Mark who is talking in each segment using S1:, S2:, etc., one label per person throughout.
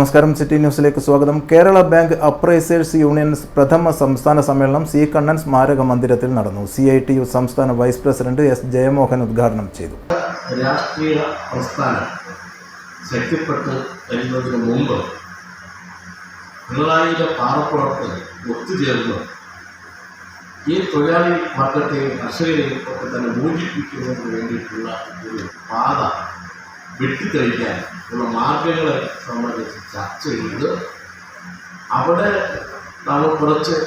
S1: നമസ്കാരം, സിറ്റി ന്യൂസിലേക്ക് സ്വാഗതം. കേരള ബാങ്ക് അപ്രൈസേഴ്സ് യൂണിയൻ പ്രഥമ സംസ്ഥാന സമ്മേളനം സി കണ്ണൻ സ്മാരക മന്ദിരത്തിൽ നടന്നു. CITU സംസ്ഥാന വൈസ് പ്രസിഡന്റ് S ജയമോഹൻ ഉദ്ഘാടനം ചെയ്തു.
S2: രാഷ്ട്രീയ പ്രസ്ഥാനം ശക്തിപ്പെട്ട് വരുന്നതിന് മുമ്പ് പിണറായിയുടെ പാറപ്പുറത്ത് ഒത്തുചേർന്ന് ഈ തൊഴിലാളി വർഗത്തെയും കർഷകരെയും ഒക്കെ തന്നെ മോചിപ്പിക്കുന്നതിന് വേണ്ടിയിട്ടുള്ള ഒരു പാത വെട്ടിത്തെളിക്കാൻ ഉള്ള മാർഗങ്ങളെ സംബന്ധിച്ച് ചർച്ച ചെയ്ത് അവിടെ നമ്മൾ കുറച്ച്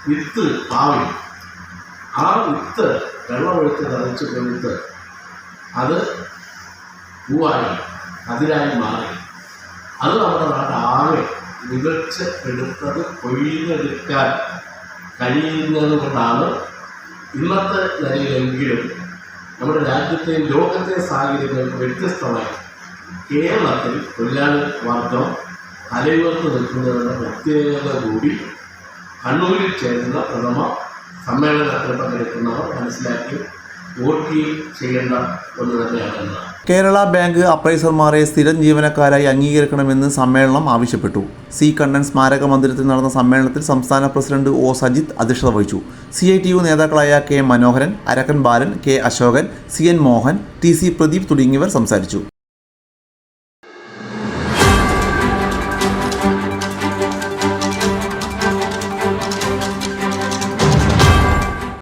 S2: വിത്ത് പാവി ആ വിത്ത് വെള്ളമൊഴിച്ച് തളിച്ച് കൊടുത്ത് അത് പൂവായി അതിരായി മാറി അത് നമ്മുടെ നാട്ടാകെ മികച്ച് എടുത്തത് കൊയ്തെടുക്കാൻ കഴിയുന്നത് കൊണ്ടാണ് ഇന്നത്തെ നിലയിലെങ്കിലും നമ്മുടെ രാജ്യത്തെയും ലോകത്തെയും സാഹചര്യങ്ങൾ വ്യത്യസ്തമായി കേരളത്തിൽ തൊഴിലാളി വർഗം തലയുയർത്ത് നിൽക്കുന്നതിൻ്റെ പ്രത്യേകത കൂടി കണ്ണൂരിൽ ചേരുന്ന പ്രഥമ സമ്മേളനത്തിൽ പങ്കെടുക്കുന്നവർ മനസ്സിലാക്കി വോട്ടിംഗ് ചെയ്യേണ്ട ഒന്ന് തന്നെയാണെന്ന്.
S3: കേരള ബാങ്ക് അപ്രൈസർമാരെ സ്ഥിരം ജീവനക്കാരായി അംഗീകരിക്കണമെന്ന് സമ്മേളനം ആവശ്യപ്പെട്ടു. സി കണ്ണൻ സ്മാരക മന്ദിരത്തിൽ നടന്ന സമ്മേളനത്തിൽ സംസ്ഥാന പ്രസിഡന്റ് ഒ സജിത്ത് അധ്യക്ഷത വഹിച്ചു. CITU നേതാക്കളായ K മനോഹരൻ, അരക്കൻ ബാലൻ, K Ashokan, CN Mohan, TC Pradeep തുടങ്ങിയവർ സംസാരിച്ചു.